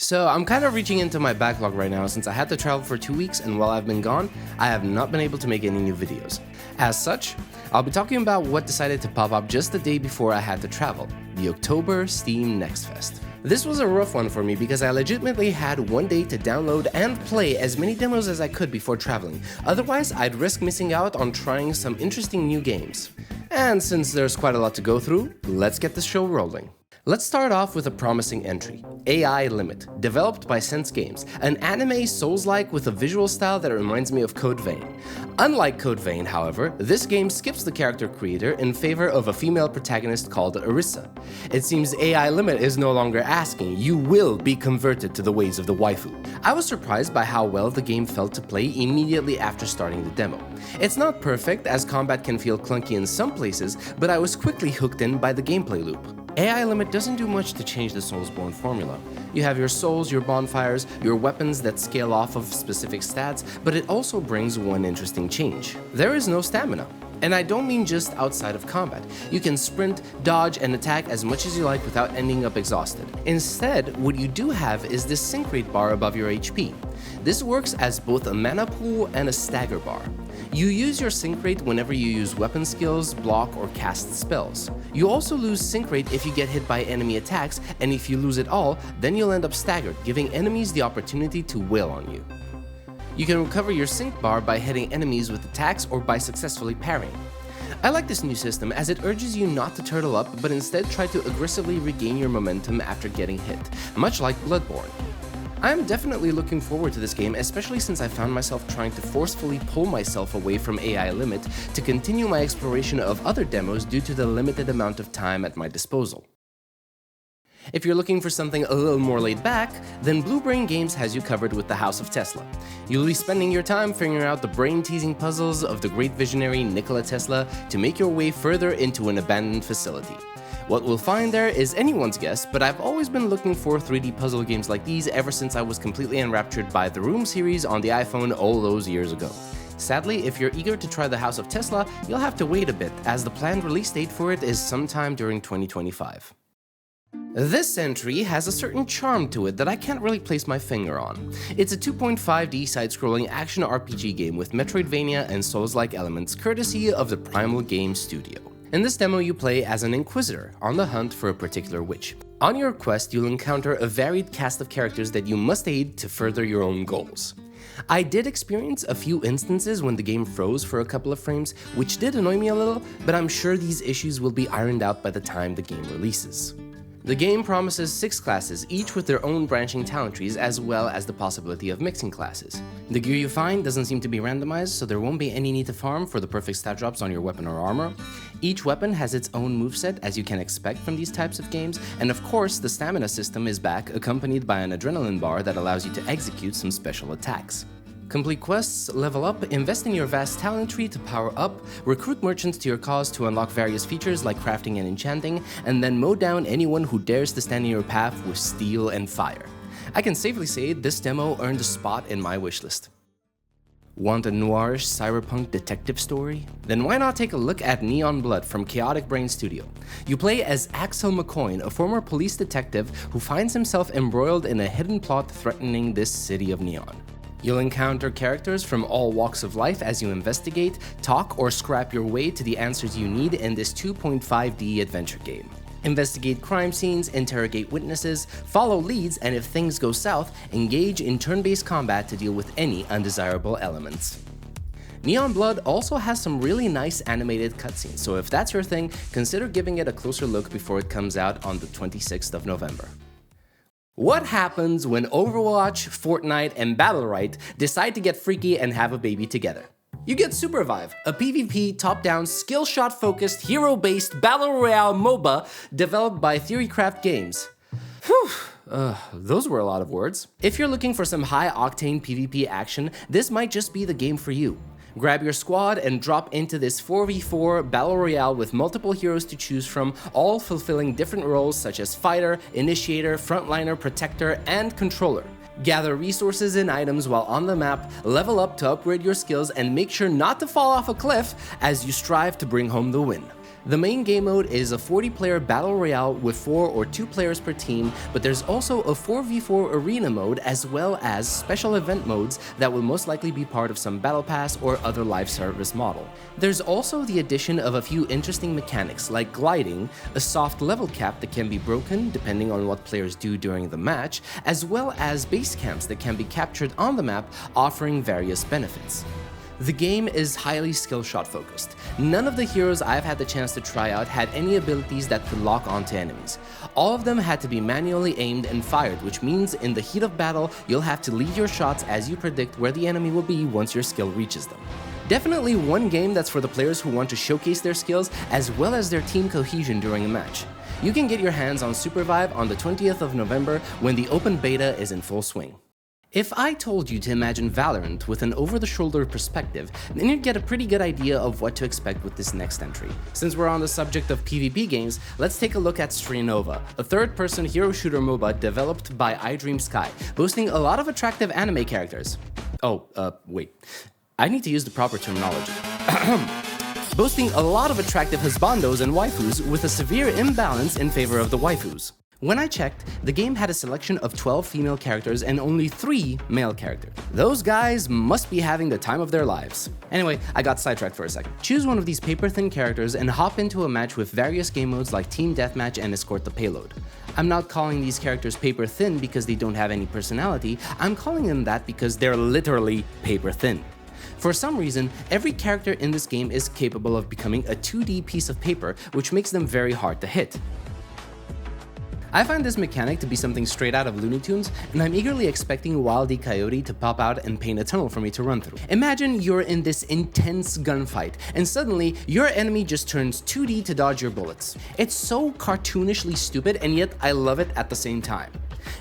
So I'm kind of reaching into my backlog right now since I had to travel for 2 weeks, and while I've been gone, I have not been able to make any new videos. As such, I'll be talking about what decided to pop up just the day before I had to travel, the October Steam Next Fest. This was a rough one for me because I legitimately had one day to download and play as many demos as I could before traveling, otherwise I'd risk missing out on trying some interesting new games. And since there's quite a lot to go through, let's get the show rolling. Let's start off with a promising entry, AI Limit, developed by Sense Games, an anime Souls-like with a visual style that reminds me of Code Vein. Unlike Code Vein, however, this game skips the character creator in favor of a female protagonist called Arissa. It seems AI Limit is no longer asking, you will be converted to the ways of the waifu. I was surprised by how well the game felt to play immediately after starting the demo. It's not perfect, as combat can feel clunky in some places, but I was quickly hooked in by the gameplay loop. AI Limit doesn't do much to change the Soulsborne formula. You have your souls, your bonfires, your weapons that scale off of specific stats, but it also brings one interesting change. There is no stamina. And I don't mean just outside of combat. You can sprint, dodge, and attack as much as you like without ending up exhausted. Instead, what you do have is this sync rate bar above your HP. This works as both a mana pool and a stagger bar. You use your sync rate whenever you use weapon skills, block, or cast spells. You also lose sync rate if you get hit by enemy attacks, and if you lose it all, then you'll end up staggered, giving enemies the opportunity to wail on you. You can recover your sync bar by hitting enemies with attacks or by successfully parrying. I like this new system as it urges you not to turtle up, but instead try to aggressively regain your momentum after getting hit, much like Bloodborne. I am definitely looking forward to this game, especially since I found myself trying to forcefully pull myself away from AI Limit to continue my exploration of other demos due to the limited amount of time at my disposal. If you're looking for something a little more laid back, then Blue Brain Games has you covered with the House of Tesla. You'll be spending your time figuring out the brain-teasing puzzles of the great visionary Nikola Tesla to make your way further into an abandoned facility. What we'll find there is anyone's guess, but I've always been looking for 3D puzzle games like these ever since I was completely enraptured by the Room series on the iPhone all those years ago. Sadly, if you're eager to try the House of Tesla, you'll have to wait a bit, as the planned release date for it is sometime during 2025. This entry has a certain charm to it that I can't really place my finger on. It's a 2.5D side-scrolling action RPG game with Metroidvania and Souls-like elements courtesy of the Primal Games studio. In this demo, you play as an Inquisitor on the hunt for a particular witch. On your quest, you'll encounter a varied cast of characters that you must aid to further your own goals. I did experience a few instances when the game froze for a couple of frames, which did annoy me a little, but I'm sure these issues will be ironed out by the time the game releases. The game promises 6 classes, each with their own branching talent trees, as well as the possibility of mixing classes. The gear you find doesn't seem to be randomized, so there won't be any need to farm for the perfect stat drops on your weapon or armor. Each weapon has its own moveset, as you can expect from these types of games, and of course, the stamina system is back, accompanied by an adrenaline bar that allows you to execute some special attacks. Complete quests, level up, invest in your vast talent tree to power up, recruit merchants to your cause to unlock various features like crafting and enchanting, and then mow down anyone who dares to stand in your path with steel and fire. I can safely say this demo earned a spot in my wishlist. Want a noirish cyberpunk detective story? Then why not take a look at Neon Blood from Chaotic Brain Studio? You play as Axel McCoy, a former police detective who finds himself embroiled in a hidden plot threatening this city of neon. You'll encounter characters from all walks of life as you investigate, talk, or scrap your way to the answers you need in this 2.5D adventure game. Investigate crime scenes, interrogate witnesses, follow leads, and if things go south, engage in turn-based combat to deal with any undesirable elements. Neon Blood also has some really nice animated cutscenes, so if that's your thing, consider giving it a closer look before it comes out on the 26th of November. What happens when Overwatch, Fortnite, and Battlerite decide to get freaky and have a baby together? You get Supervive, a PvP top-down, skill-shot-focused, hero-based battle royale MOBA developed by Theorycraft Games. Whew, those were a lot of words. If you're looking for some high-octane PvP action, this might just be the game for you. Grab your squad and drop into this 4v4 battle royale with multiple heroes to choose from, all fulfilling different roles such as fighter, initiator, frontliner, protector, and controller. Gather resources and items while on the map, level up to upgrade your skills, and make sure not to fall off a cliff as you strive to bring home the win. The main game mode is a 40-player battle royale with 4 or 2 players per team, but there's also a 4v4 arena mode as well as special event modes that will most likely be part of some battle pass or other live service model. There's also the addition of a few interesting mechanics like gliding, a soft level cap that can be broken depending on what players do during the match, as well as base camps that can be captured on the map, offering various benefits. The game is highly skill shot focused. None of the heroes I've had the chance to try out had any abilities that could lock onto enemies. All of them had to be manually aimed and fired, which means in the heat of battle, you'll have to lead your shots as you predict where the enemy will be once your skill reaches them. Definitely one game that's for the players who want to showcase their skills as well as their team cohesion during a match. You can get your hands on Supervive on the 20th of November when the open beta is in full swing. If I told you to imagine Valorant with an over-the-shoulder perspective, then you'd get a pretty good idea of what to expect with this next entry. Since we're on the subject of PvP games, let's take a look at Strinova, a third-person hero shooter MOBA developed by iDreamSky, boasting a lot of attractive anime characters. Wait. I need to use the proper terminology. Boasting a lot of attractive husbandos and waifus with a severe imbalance in favor of the waifus. When I checked, the game had a selection of 12 female characters and only 3 male characters. Those guys must be having the time of their lives. Anyway, I got sidetracked for a second. Choose one of these paper-thin characters and hop into a match with various game modes like Team Deathmatch and Escort the Payload. I'm not calling these characters paper-thin because they don't have any personality, I'm calling them that because they're literally paper-thin. For some reason, every character in this game is capable of becoming a 2D piece of paper, which makes them very hard to hit. I find this mechanic to be something straight out of Looney Tunes, and I'm eagerly expecting Wile E. Coyote to pop out and paint a tunnel for me to run through. Imagine you're in this intense gunfight, and suddenly your enemy just turns 2D to dodge your bullets. It's so cartoonishly stupid, and yet I love it at the same time.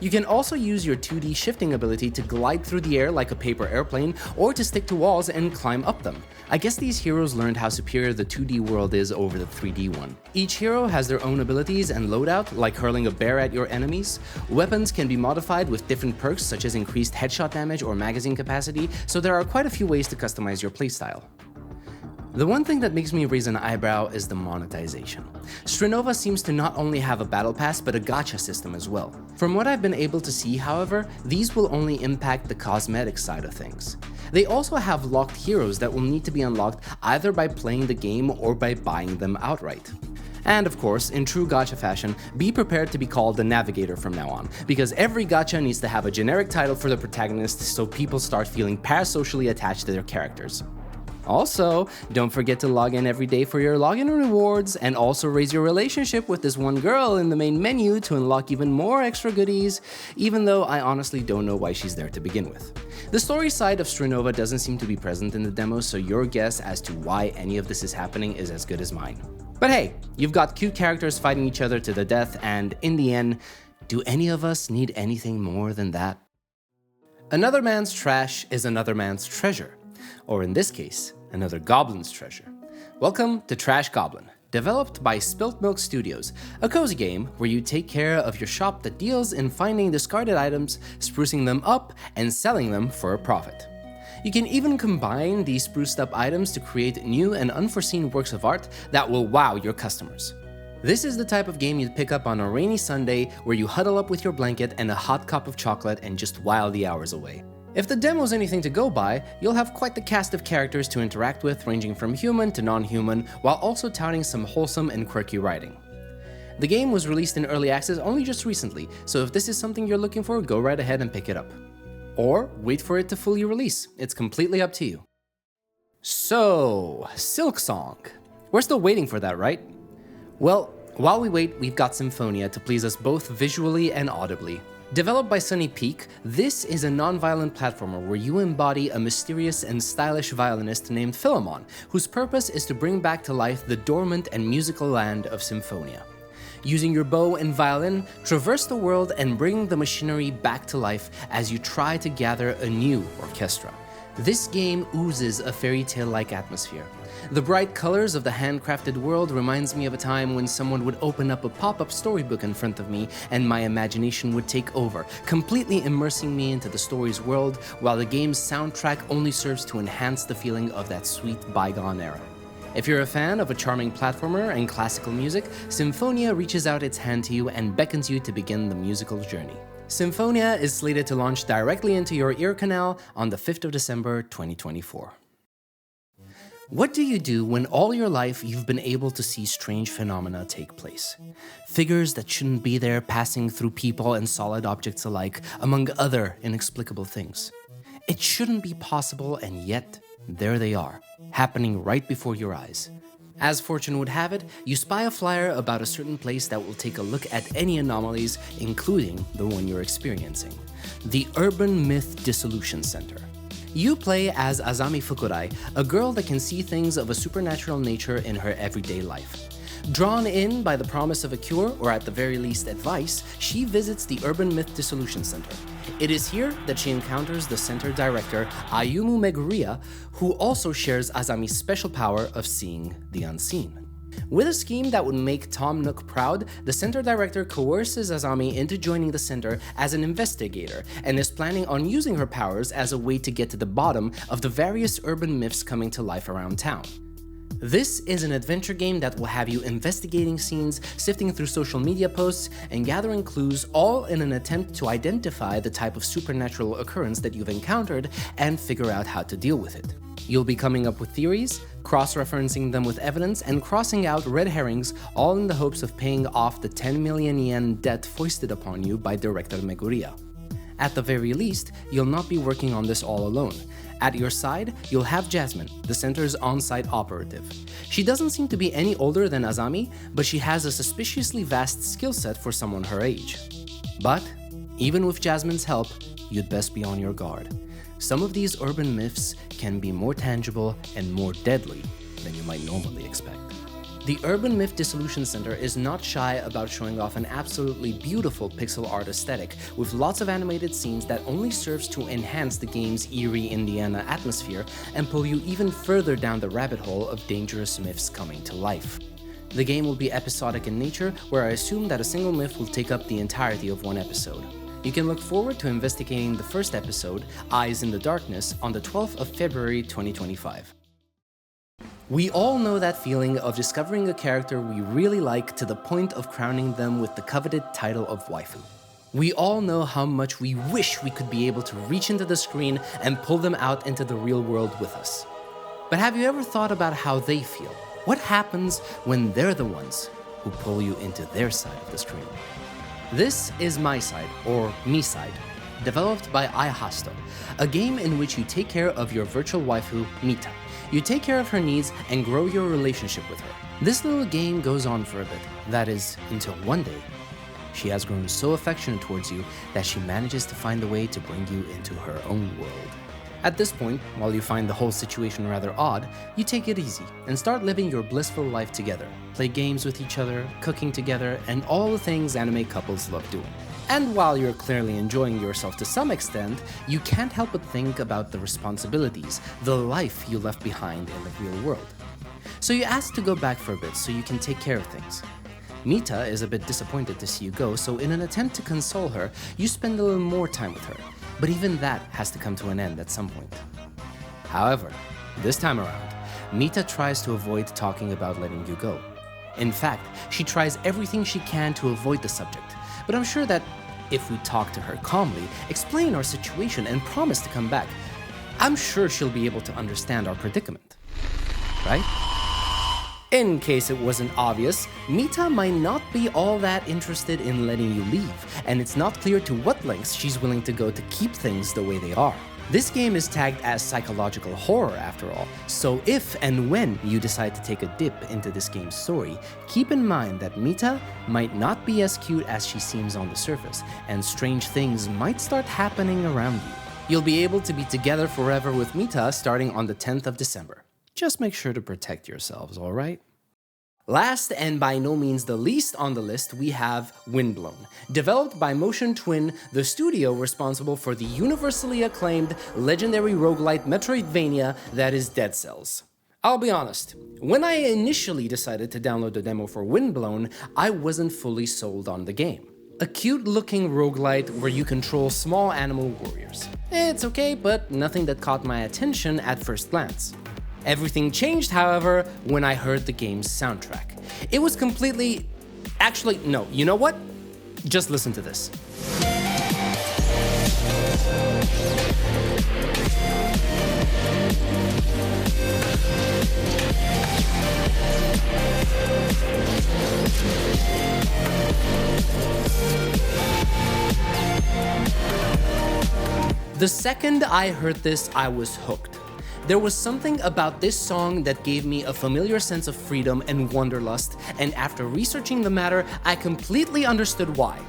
You can also use your 2D shifting ability to glide through the air like a paper airplane, or to stick to walls and climb up them. I guess these heroes learned how superior the 2D world is over the 3D one. Each hero has their own abilities and loadout, like hurling a bear at your enemies. Weapons can be modified with different perks such as increased headshot damage or magazine capacity, so there are quite a few ways to customize your playstyle. The one thing that makes me raise an eyebrow is the monetization. Strinova seems to not only have a battle pass but a gacha system as well. From what I've been able to see, however, these will only impact the cosmetic side of things. They also have locked heroes that will need to be unlocked either by playing the game or by buying them outright. And of course, in true gacha fashion, be prepared to be called the Navigator from now on, because every gacha needs to have a generic title for the protagonist so people start feeling parasocially attached to their characters. Also, don't forget to log in every day for your login rewards, and also raise your relationship with this one girl in the main menu to unlock even more extra goodies, even though I honestly don't know why she's there to begin with. The story side of Strinova doesn't seem to be present in the demo, so your guess as to why any of this is happening is as good as mine. But hey, you've got cute characters fighting each other to the death, and in the end, do any of us need anything more than that? Another man's trash is another man's treasure. Or in this case, another goblin's treasure. Welcome to Trash Goblin, developed by Spilt Milk Studios, a cozy game where you take care of your shop that deals in finding discarded items, sprucing them up, and selling them for a profit. You can even combine these spruced up items to create new and unforeseen works of art that will wow your customers. This is the type of game you'd pick up on a rainy Sunday where you huddle up with your blanket and a hot cup of chocolate and just while the hours away. If the demo's anything to go by, you'll have quite the cast of characters to interact with, ranging from human to non-human, while also touting some wholesome and quirky writing. The game was released in early access only just recently, so if this is something you're looking for, go right ahead and pick it up. Or wait for it to fully release, it's completely up to you. So, Silksong. We're still waiting for that, right? Well, while we wait, we've got Symphonia to please us both visually and audibly. Developed by Sunny Peak, this is a non-violent platformer where you embody a mysterious and stylish violinist named Philemon, whose purpose is to bring back to life the dormant and musical land of Symphonia. Using your bow and violin, traverse the world and bring the machinery back to life as you try to gather a new orchestra. This game oozes a fairy tale-like atmosphere. The bright colors of the handcrafted world reminds me of a time when someone would open up a pop-up storybook in front of me and my imagination would take over, completely immersing me into the story's world, while the game's soundtrack only serves to enhance the feeling of that sweet bygone era. If you're a fan of a charming platformer and classical music, Symphonia reaches out its hand to you and beckons you to begin the musical journey. Symphonia is slated to launch directly into your ear canal on the 5th of December 2024. What do you do when all your life you've been able to see strange phenomena take place? Figures that shouldn't be there passing through people and solid objects alike, among other inexplicable things. It shouldn't be possible, and yet, there they are, happening right before your eyes. As fortune would have it, you spy a flyer about a certain place that will take a look at any anomalies, including the one you're experiencing. The Urban Myth Dissolution Center. You play as Azami Fukurai, a girl that can see things of a supernatural nature in her everyday life. Drawn in by the promise of a cure, or at the very least advice, she visits the Urban Myth Dissolution Center. It is here that she encounters the center director, Ayumu Meguriya, who also shares Azami's special power of seeing the unseen. With a scheme that would make Tom Nook proud, the center director coerces Azami into joining the center as an investigator and is planning on using her powers as a way to get to the bottom of the various urban myths coming to life around town. This is an adventure game that will have you investigating scenes, sifting through social media posts, and gathering clues, all in an attempt to identify the type of supernatural occurrence that you've encountered and figure out how to deal with it. You'll be coming up with theories, cross-referencing them with evidence, and crossing out red herrings, all in the hopes of paying off the 10 million yen debt foisted upon you by Director Meguriya. At the very least, you'll not be working on this all alone. At your side, you'll have Jasmine, the center's on-site operative. She doesn't seem to be any older than Azami, but she has a suspiciously vast skill set for someone her age. But, even with Jasmine's help, you'd best be on your guard. Some of these urban myths can be more tangible and more deadly than you might normally expect. The Urban Myth Dissolution Center is not shy about showing off an absolutely beautiful pixel art aesthetic with lots of animated scenes that only serves to enhance the game's eerie Indiana atmosphere and pull you even further down the rabbit hole of dangerous myths coming to life. The game will be episodic in nature, where I assume that a single myth will take up the entirety of one episode. You can look forward to investigating the first episode, Eyes in the Darkness, on the 12th of February 2025. We all know that feeling of discovering a character we really like to the point of crowning them with the coveted title of waifu. We all know how much we wish we could be able to reach into the screen and pull them out into the real world with us. But have you ever thought about how they feel? What happens when they're the ones who pull you into their side of the screen? This is MiSide, or MiSide, developed by iHasto, a game in which you take care of your virtual waifu, Mita. You take care of her needs and grow your relationship with her. This little game goes on for a bit, that is, until one day, she has grown so affectionate towards you that she manages to find a way to bring you into her own world. At this point, while you find the whole situation rather odd, you take it easy and start living your blissful life together. Play games with each other, cooking together, and all the things anime couples love doing. And while you're clearly enjoying yourself to some extent, you can't help but think about the responsibilities, the life you left behind in the real world. So you ask to go back for a bit so you can take care of things. Mita is a bit disappointed to see you go, so in an attempt to console her, you spend a little more time with her. But even that has to come to an end at some point. However, this time around, Mita tries to avoid talking about letting you go. In fact, she tries everything she can to avoid the subject, but I'm sure that if we talk to her calmly, explain our situation, and promise to come back, I'm sure she'll be able to understand our predicament. Right? In case it wasn't obvious, Mita might not be all that interested in letting you leave, and it's not clear to what lengths she's willing to go to keep things the way they are. This game is tagged as psychological horror after all, so if and when you decide to take a dip into this game's story, keep in mind that Mita might not be as cute as she seems on the surface, and strange things might start happening around you. You'll be able to be together forever with Mita starting on the 10th of December. Just make sure to protect yourselves, alright? Last and by no means the least on the list, we have Windblown, developed by Motion Twin, the studio responsible for the universally acclaimed legendary roguelite Metroidvania that is Dead Cells. I'll be honest, when I initially decided to download the demo for Windblown, I wasn't fully sold on the game. A cute-looking roguelite where you control small animal warriors. It's okay, but nothing that caught my attention at first glance. Everything changed, however, when I heard the game's soundtrack. It was completely... Actually, no, you know what? Just listen to this. The second I heard this, I was hooked. There was something about this song that gave me a familiar sense of freedom and wanderlust, and after researching the matter, I completely understood why.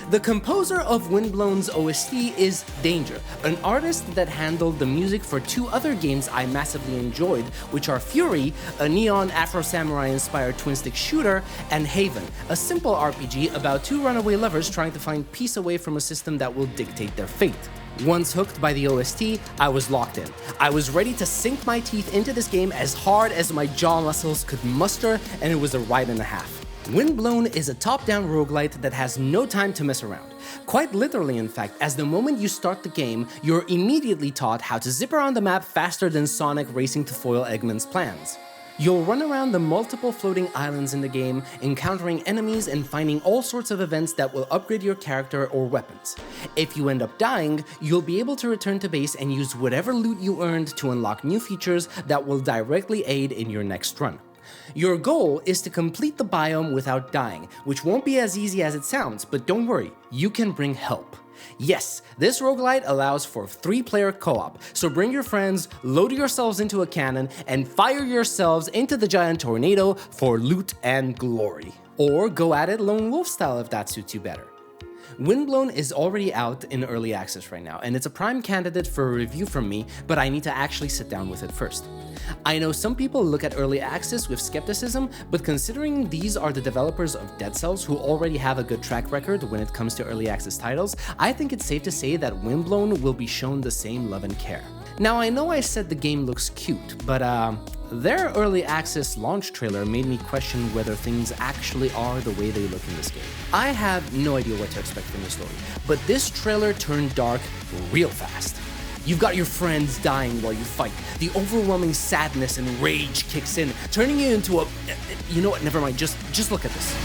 The composer of Windblown's OST is Danger, an artist that handled the music for two other games I massively enjoyed, which are Fury, a neon Afro-Samurai-inspired twin-stick shooter, and Haven, a simple RPG about two runaway lovers trying to find peace away from a system that will dictate their fate. Once hooked by the OST, I was locked in. I was ready to sink my teeth into this game as hard as my jaw muscles could muster, and it was a ride and a half. Windblown is a top-down roguelite that has no time to mess around. Quite literally, in fact, as the moment you start the game, you're immediately taught how to zip around the map faster than Sonic racing to foil Eggman's plans. You'll run around the multiple floating islands in the game, encountering enemies and finding all sorts of events that will upgrade your character or weapons. If you end up dying, you'll be able to return to base and use whatever loot you earned to unlock new features that will directly aid in your next run. Your goal is to complete the biome without dying, which won't be as easy as it sounds, but don't worry, you can bring help. Yes, this roguelite allows for 3-player co-op, so bring your friends, load yourselves into a cannon, and fire yourselves into the giant tornado for loot and glory. Or go at it lone wolf style if that suits you better. Windblown is already out in early access right now, and it's a prime candidate for a review from me, but I need to actually sit down with it first. I know some people look at early access with skepticism, but considering these are the developers of Dead Cells who already have a good track record when it comes to early access titles, I think it's safe to say that Windblown will be shown the same love and care. Now, I know I said the game looks cute, but their early access launch trailer made me question whether things actually are the way they look in this game. I have no idea what to expect from the story, but this trailer turned dark real fast. You've got your friends dying while you fight. The overwhelming sadness and rage kicks in, turning you into a... You know what, never mind, just look at this.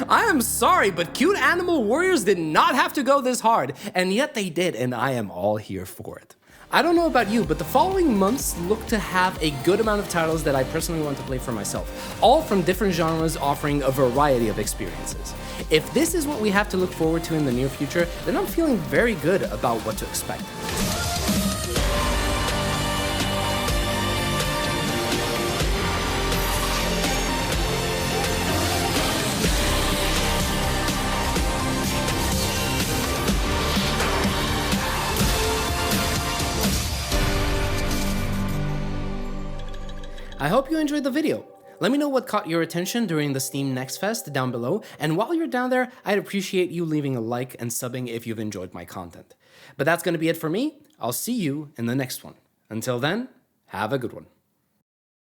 I am sorry, but cute animal warriors did not have to go this hard, and yet they did, and I am all here for it. I don't know about you, but the following months look to have a good amount of titles that I personally want to play for myself, all from different genres offering a variety of experiences. If this is what we have to look forward to in the near future, then I'm feeling very good about what to expect. I hope you enjoyed the video. Let me know what caught your attention during the Steam Next Fest down below, and while you're down there, I'd appreciate you leaving a like and subbing if you've enjoyed my content. But that's going to be it for me. I'll see you in the next one. Until then, have a good one.